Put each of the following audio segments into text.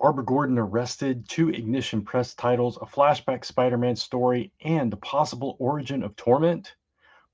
Barbara Gordon arrested, 2 Ignition Press titles, a flashback Spider-Man story, and the possible origin of Torment.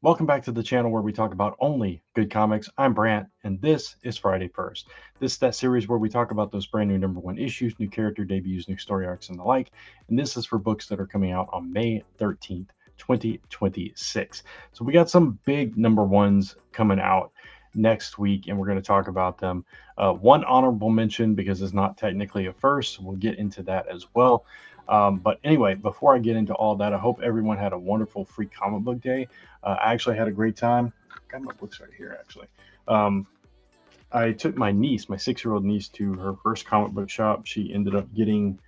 Welcome back to the channel where we talk about only good comics. I'm Brant, and this is Friday First. This is that series where we talk about those brand new #1 issues, new character debuts, new story arcs, and the like. And this is for books that are coming out on May 13th, 2026. So we got some big #1s coming out next week, and we're going to talk about them. One honorable mention because it's not technically a first. We'll get into that as well. But anyway, before I get into all that, I hope everyone had a wonderful free comic book day. I actually had a great time. Got my books right here, actually. Um, I took my niece, my 6-year-old niece, to her first comic book shop. She ended up getting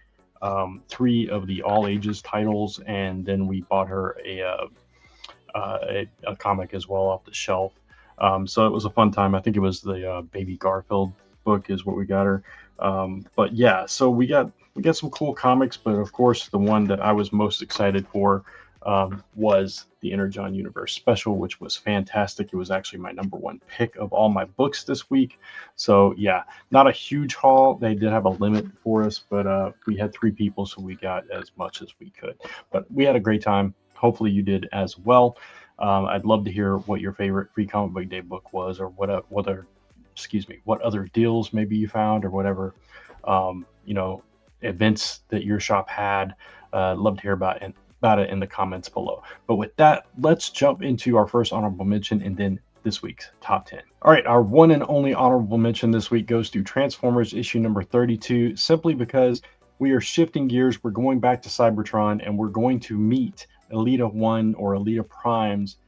3 of the all ages titles, and then we bought her a comic as well off the shelf. So it was a fun time. I think it was the Baby Garfield book is what we got her. But yeah, so we got some cool comics, but of course the one that I was most excited for was the Energon Universe special, which was fantastic. It was actually my #1 pick of all my books this week. So yeah, not a huge haul. They did have a limit for us, but we had 3 people, so we got as much as we could. But we had a great time. Hopefully you did as well. I'd love to hear what your favorite free comic book day book was, or what other deals maybe you found, or whatever events that your shop had. Love to hear about it in the comments below. But with that, let's jump into our first honorable mention and then this week's top 10. All right, our one and only honorable mention this week goes to Transformers issue number 32, simply because we are shifting gears. We're going back to Cybertron, and we're going to meet Elita-I or Elita Prime's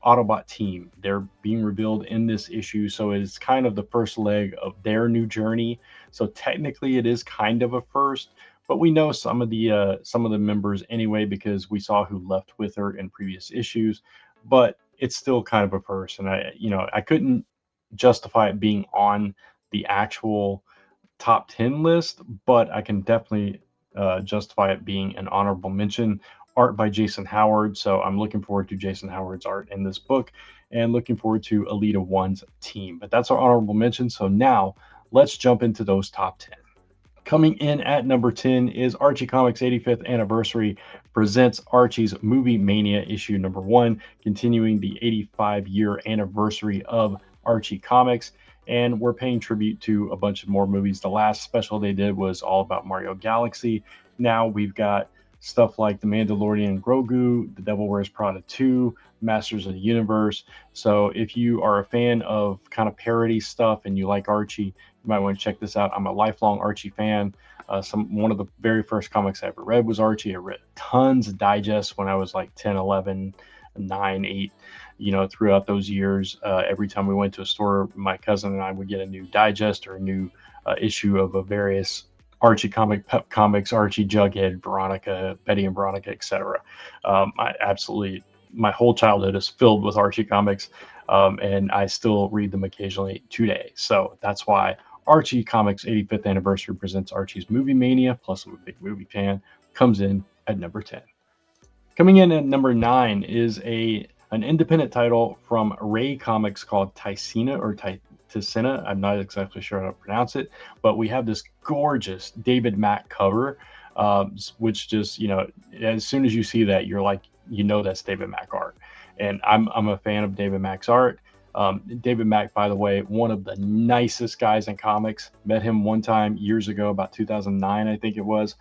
Autobot team. They're being revealed in this issue, so it is kind of the first leg of their new journey. So technically, it is kind of a first, but we know some of the members anyway because we saw who left with her in previous issues. But it's still kind of a first, and I couldn't justify it being on the actual top 10 list, but I can definitely justify it being an honorable mention. Art by Jason Howard. So I'm looking forward to Jason Howard's art in this book and looking forward to Elita-I's team. But that's our honorable mention. So now let's jump into those top 10. Coming in at number 10 is Archie Comics 85th Anniversary presents Archie's Movie Mania issue #1, continuing the 85-year anniversary of Archie Comics. And we're paying tribute to a bunch of more movies. The last special they did was all about Mario Galaxy. Now we've got stuff like The Mandalorian Grogu, The Devil Wears Prada 2, Masters of the Universe. So if you are a fan of kind of parody stuff and you like Archie, you might want to check this out. I'm a lifelong Archie fan. One of the very first comics I ever read was Archie. I read tons of digests when I was like 10, 11, 9, 8, throughout those years. Every time we went to a store, my cousin and I would get a new digest or a new issue of a various Archie Pep Comics, Archie, Jughead, Veronica, Betty and Veronica, etc. My whole childhood is filled with Archie comics, and I still read them occasionally today. So that's why Archie Comics 85th Anniversary presents Archie's Movie Mania, plus I'm a big movie fan, comes in at number 10. Coming in at number 9 is an independent title from Ray Comics called Ticina. I'm not exactly sure how to pronounce it, but we have this gorgeous David Mack cover, which just, as soon as you see that, you're like, that's David Mack art. And I'm a fan of David Mack's art. David Mack, by the way, one of the nicest guys in comics. Met him one time years ago, about 2009, I think it was.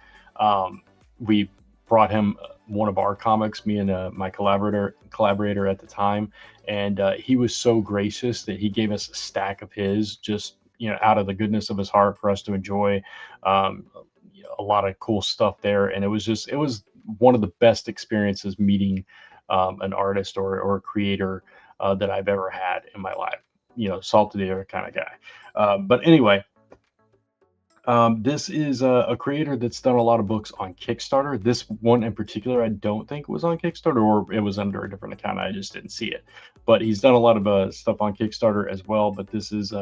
We brought him one of our comics, me and my collaborator at the time, and he was so gracious that he gave us a stack of his, just out of the goodness of his heart for us to enjoy. A lot of cool stuff there, and it was one of the best experiences meeting an artist or a creator that I've ever had in my life. Salt of the earth kind of guy. But anyway, this is a creator that's done a lot of books on Kickstarter. This one in particular, I don't think was on Kickstarter, or it was under a different account. I just didn't see it. But he's done a lot of stuff on Kickstarter as well. But this is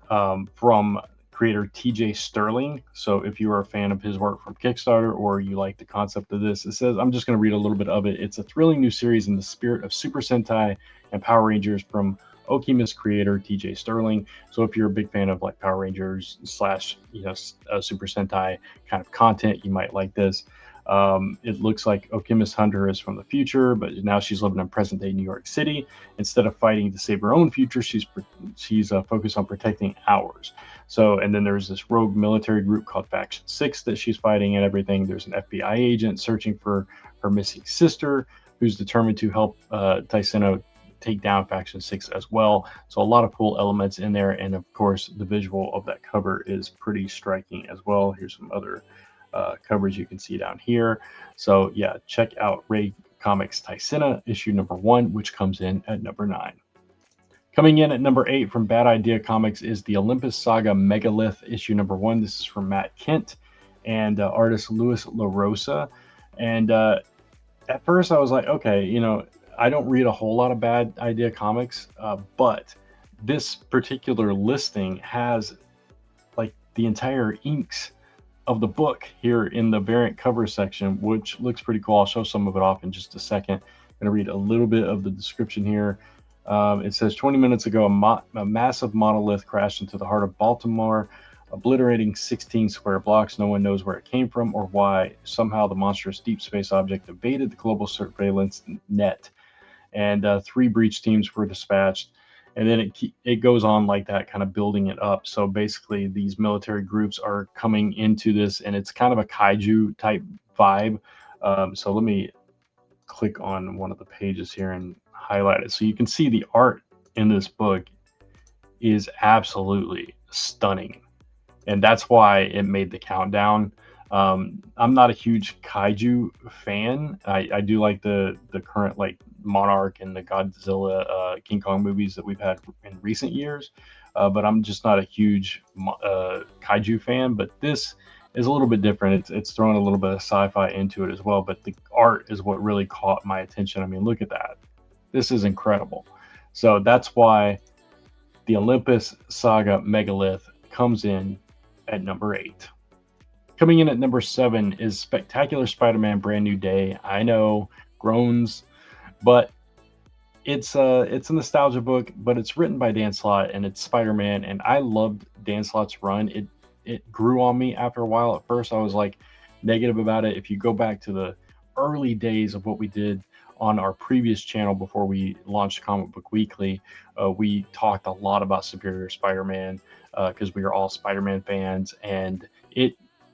from creator TJ Sterling. So if you are a fan of his work from Kickstarter, or you like the concept of this, it says, I'm just going to read a little bit of it. It's a thrilling new series in the spirit of Super Sentai and Power Rangers from Okemos creator TJ Sterling. So if you're a big fan of like Power Rangers slash Super Sentai kind of content, you might like this. It looks like Okemos Hunter is from the future, but now she's living in present day New York City. Instead of fighting to save her own future, she's focused on protecting ours. So, and then there's this rogue military group called Faction 6 that she's fighting and everything. There's an FBI agent searching for her missing sister, who's determined to help Taiseno take down Faction 6 as well. So a lot of cool elements in there. And of course, the visual of that cover is pretty striking as well. Here's some other covers you can see down here. So yeah, check out Ray Comics Taisena issue number 1, which comes in at number 9. Coming in at number 8 from Bad Idea Comics is the Olympus Saga Megalith issue number 1. This is from Matt Kent and artist Luis LaRosa. And at first I was like, okay, I don't read a whole lot of Bad Idea Comics, but this particular listing has like the entire inks of the book here in the variant cover section, which looks pretty cool. I'll show some of it off in just a second. I'm going to read a little bit of the description here. It says 20 minutes ago, a massive monolith crashed into the heart of Baltimore, obliterating 16 square blocks. No one knows where it came from or why. Somehow the monstrous deep space object evaded the global surveillance net, and 3 breach teams were dispatched. And then it goes on like that, kind of building it up. So basically, these military groups are coming into this, and it's kind of a kaiju type vibe. So let me click on one of the pages here and highlight it. So you can see the art in this book is absolutely stunning. And that's why it made the countdown. I'm not a huge kaiju fan. I do like the current like Monarch and the Godzilla, King Kong movies that we've had in recent years, but I'm just not a huge kaiju fan. But this is a little bit different. It's throwing a little bit of sci-fi into it as well. But the art is what really caught my attention. I mean, look at that. This is incredible. So that's why the Olympus Saga Megalith comes in at number 8. Coming in at number 7 is Spectacular Spider-Man Brand New Day. I know, groans, but it's a nostalgia book, but it's written by Dan Slott and it's Spider-Man, and I loved Dan Slott's run. It grew on me after a while. At first I was like negative about it. If you go back to the early days of what we did on our previous channel before we launched Comic Book Weekly, we talked a lot about Superior Spider-Man because we are all Spider-Man fans, and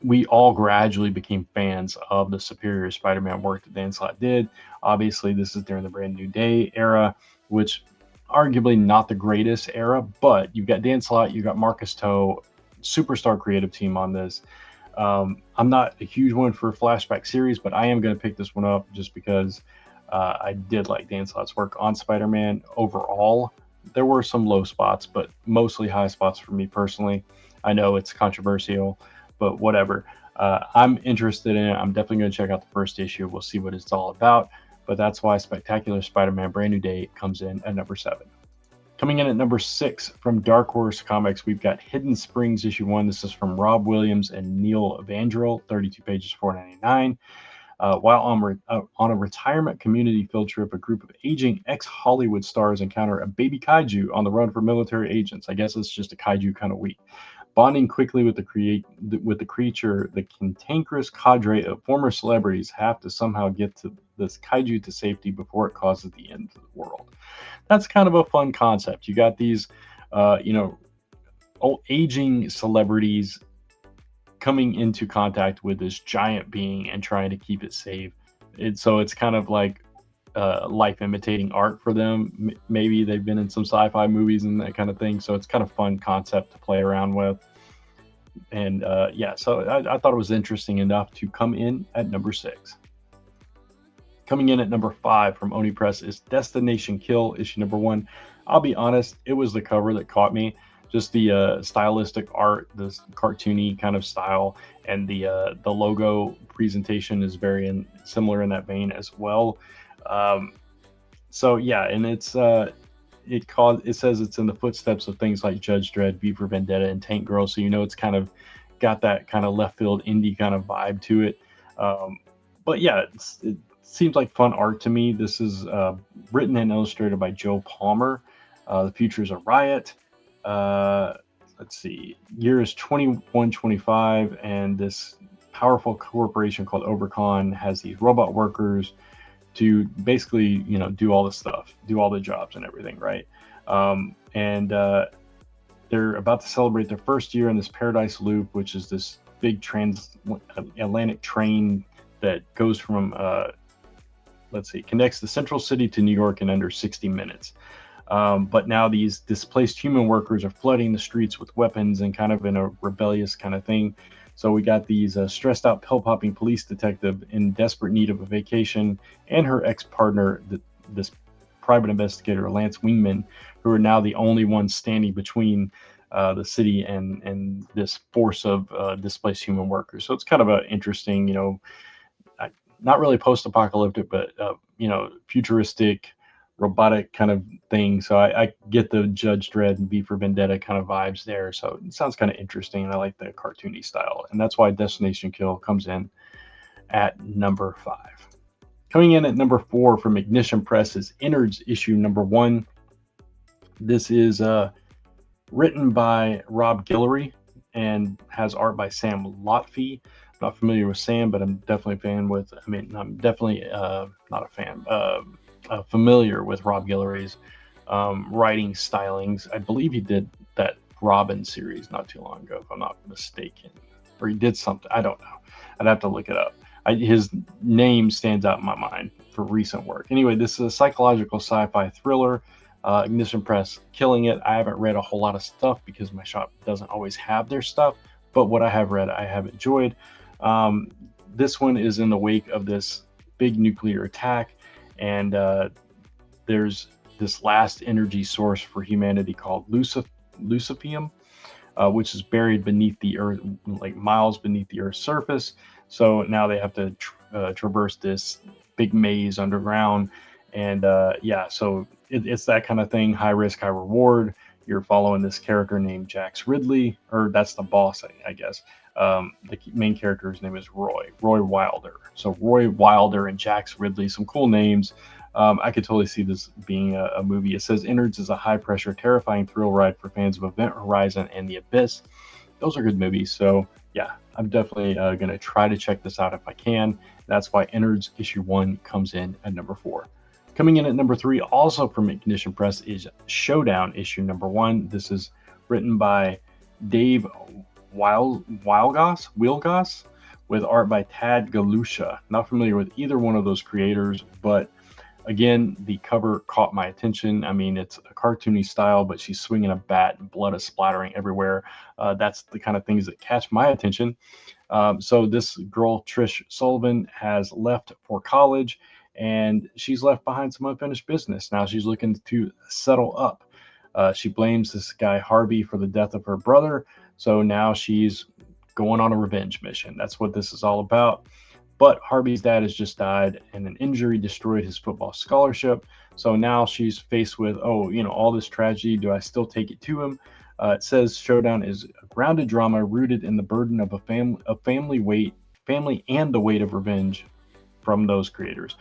we all gradually became fans of the Superior Spider-Man work that Dan Slott did. Obviously, this is during the Brand New Day era, which arguably not the greatest era, but you've got Dan Slott, you've got Marcus Toe, superstar creative team on this. I'm not a huge one for flashback series, but I am going to pick this one up just because I did like Dan Slott's work on Spider-Man overall. There were some low spots, but mostly high spots for me personally. I know it's controversial, but whatever. I'm interested in it. I'm definitely going to check out the first issue. We'll see what it's all about. But that's why Spectacular Spider-Man Brand New Day comes in at number 7. Coming in at number 6 from Dark Horse Comics, we've got Hidden Springs issue 1. This is from Rob Williams and Neil Evangel, 32 pages, $4.99. While on a retirement community field trip, a group of aging ex-Hollywood stars encounter a baby kaiju on the run for military agents. I guess it's just a kaiju kind of week. Bonding quickly with the creature, the cantankerous cadre of former celebrities have to somehow get to this kaiju to safety before it causes the end of the world. That's kind of a fun concept. You got these, old aging celebrities coming into contact with this giant being and trying to keep it safe. So it's kind of like life imitating art for them. Maybe they've been in some sci-fi movies and that kind of thing. So it's kind of fun concept to play around with. And so I thought it was interesting enough to come in at number 6. Coming in at number 5 from Oni Press is Destination Kill, issue number 1. I'll be honest, it was the cover that caught me. Just the stylistic art, this cartoony kind of style, and the logo presentation is very similar in that vein as well. And it says it's in the footsteps of things like Judge Dredd, V for Vendetta, and Tank Girl. So it's kind of got that kind of left field indie kind of vibe to it. It seems like fun art to me. This is written and illustrated by Joe Palmer. The future is a riot. Let's see. Year is 2125, and this powerful corporation called Overcon has these robot workers to basically, do all the stuff, do all the jobs and everything, right? And they're about to celebrate their first year in this Paradise Loop, which is this big transatlantic train that goes from, connects the central city to New York in under 60 minutes. But now these displaced human workers are flooding the streets with weapons and kind of in a rebellious kind of thing. So we got these stressed out pill-popping police detective in desperate need of a vacation, and her ex-partner, this private investigator, Lance Wingman, who are now the only ones standing between the city and this force of displaced human workers. So it's kind of an interesting, not really post-apocalyptic, but futuristic, robotic kind of thing. So I get the Judge Dredd and V for Vendetta kind of vibes there. So it sounds kind of interesting, and I like the cartoony style, and that's why Destination Kill comes in at number 5. Coming in at number 4 from Ignition Press is Innards issue number 1. This is written by Rob Guillory and has art by Sam Lotfi. I'm not familiar with Sam, but I'm definitely familiar with Rob Guillory's writing stylings. I believe he did that Robin series not too long ago, if I'm not mistaken, or he did something. I don't know. I'd have to look it up. His name stands out in my mind for recent work. Anyway, this is a psychological sci-fi thriller. Ignition Press killing it. I haven't read a whole lot of stuff because my shop doesn't always have their stuff, but what I have read, I have enjoyed. This one is in the wake of this big nuclear attack, and there's this last energy source for humanity called luciferum, which is buried beneath the earth, like miles beneath the earth's surface. So now they have to traverse this big maze underground, and so it's that kind of thing. High risk, high reward. You're following this character named Jax Ridley, or that's the boss, I guess. The main character's name is Roy Wilder. So Roy Wilder and Jax Ridley, some cool names. I could totally see this being a movie. It says Innards is a high-pressure, terrifying thrill ride for fans of Event Horizon and The Abyss. Those are good movies. So yeah, I'm definitely going to try to check this out if I can. That's why Innards issue 1 comes in at number 4. Coming in at number 3, also from Ignition Press, is Showdown issue number 1. This is written by Dave Wielgoss with art by Tad Galusha. Not familiar with either one of those creators, but again, the cover caught my attention. I mean, it's a cartoony style, but she's swinging a bat and blood is splattering everywhere. That's the kind of things that catch my attention. So this girl, Trish Sullivan, has left for college, and she's left behind some unfinished business. Now she's looking to settle up. She blames this guy Harvey for the death of her brother. So now she's going on a revenge mission. That's what this is all about. But Harvey's dad has just died, and an injury destroyed his football scholarship. So now she's faced with, all this tragedy. Do I still take it to him? It says Showdown is a grounded drama rooted in the burden of family and the weight of revenge from those creators.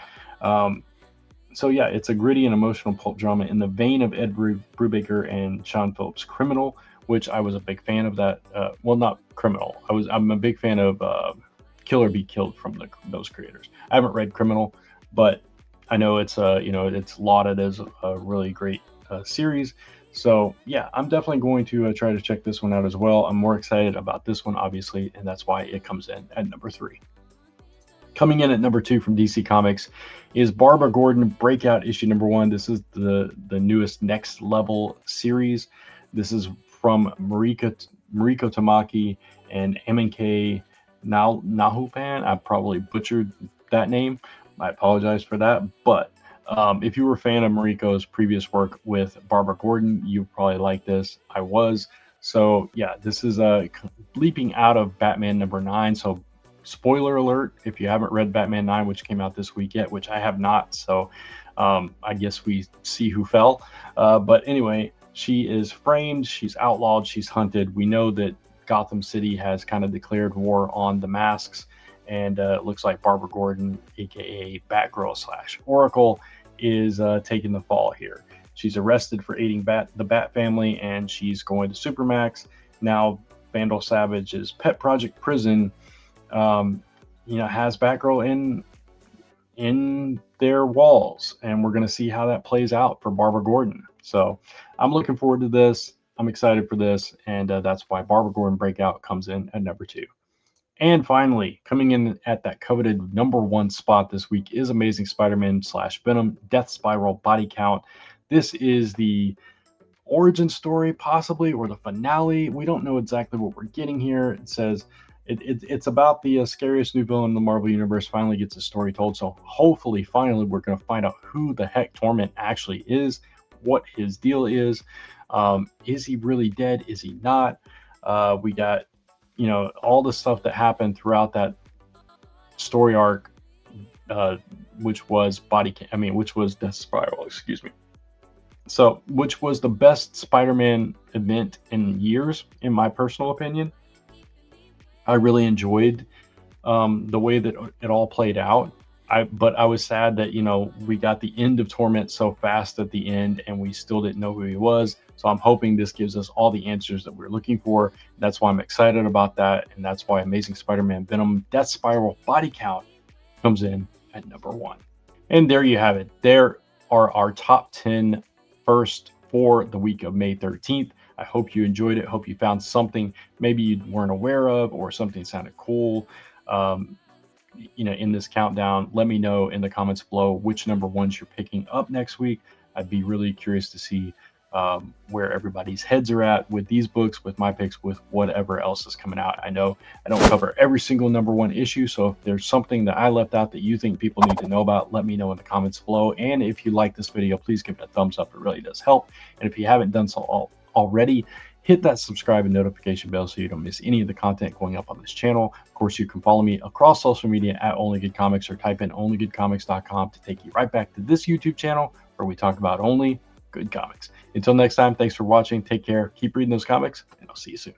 It's a gritty and emotional pulp drama in the vein of Ed Brubaker and Sean Phillips' Criminal, which I was a big fan of that. Not Criminal. I'm a big fan of Kill or Be Killed from those creators. I haven't read Criminal, but I know it's it's lauded as a really great series. So yeah, I'm definitely going to try to check this one out as well. I'm more excited about this one, obviously, and that's why it comes in at number 3. Coming in at number 2 from DC Comics is Barbara Gordon Breakout issue number 1. This is the newest Next Level series. This is from Mariko Tamaki and MNK Nahupan. I probably butchered that name. I apologize for that. But if you were a fan of Mariko's previous work with Barbara Gordon, you probably like this. I was. So yeah, this is leaping out of Batman number 9. So spoiler alert, if you haven't read Batman 9, which came out this week yet, which I have not. So I guess we see who fell. But anyway, she is framed. She's outlawed. She's hunted. We know that Gotham City has kind of declared war on the masks, and it looks like Barbara Gordon, aka Batgirl / Oracle, is taking the fall here. She's arrested for aiding the Bat family, and she's going to Supermax. Now, Vandal Savage's pet project prison, has Batgirl in their walls, and we're going to see how that plays out for Barbara Gordon. So I'm looking forward to this. I'm excited for this, and that's why Barbara Gordon Breakout comes in at number 2. And finally, coming in at that coveted number 1 spot this week is Amazing Spider-Man / Venom Death Spiral Body Count. This is the origin story, possibly, or the finale. We don't know exactly what we're getting here. It says it's about the scariest new villain in the Marvel Universe finally gets a story told. So hopefully, finally, we're going to find out who the heck Torment actually is, what his deal is. Is he really dead? Is he not? We got all the stuff that happened throughout that story arc, which was Death Spiral, excuse me. So, which was the best Spider-Man event in years, in my personal opinion. I really enjoyed the way that it all played out. But I was sad that, we got the end of Torment so fast at the end, and we still didn't know who he was. So I'm hoping this gives us all the answers that we're looking for. That's why I'm excited about that, and that's why Amazing Spider-Man Venom Death Spiral Body Count comes in at number 1. And there you have it. There are our top 10 first for the week of May 13th. I hope you enjoyed it. Hope you found something maybe you weren't aware of, or something sounded cool. In this countdown. Let me know in the comments below which number 1s you're picking up next week. I'd be really curious to see where everybody's heads are at with these books, with my picks, with whatever else is coming out. I know I don't cover every single number 1 issue, so if there's something that I left out that you think people need to know about, let me know in the comments below. And if you like this video, please give it a thumbs up. It really does help. And if you haven't done so already, hit that subscribe and notification bell so you don't miss any of the content going up on this channel. Of course, you can follow me across social media at onlygoodcomics, or type in onlygoodcomics.com to take you right back to this YouTube channel where we talk about only good comics. Until next time, thanks for watching. Take care. Keep reading those comics, and I'll see you soon.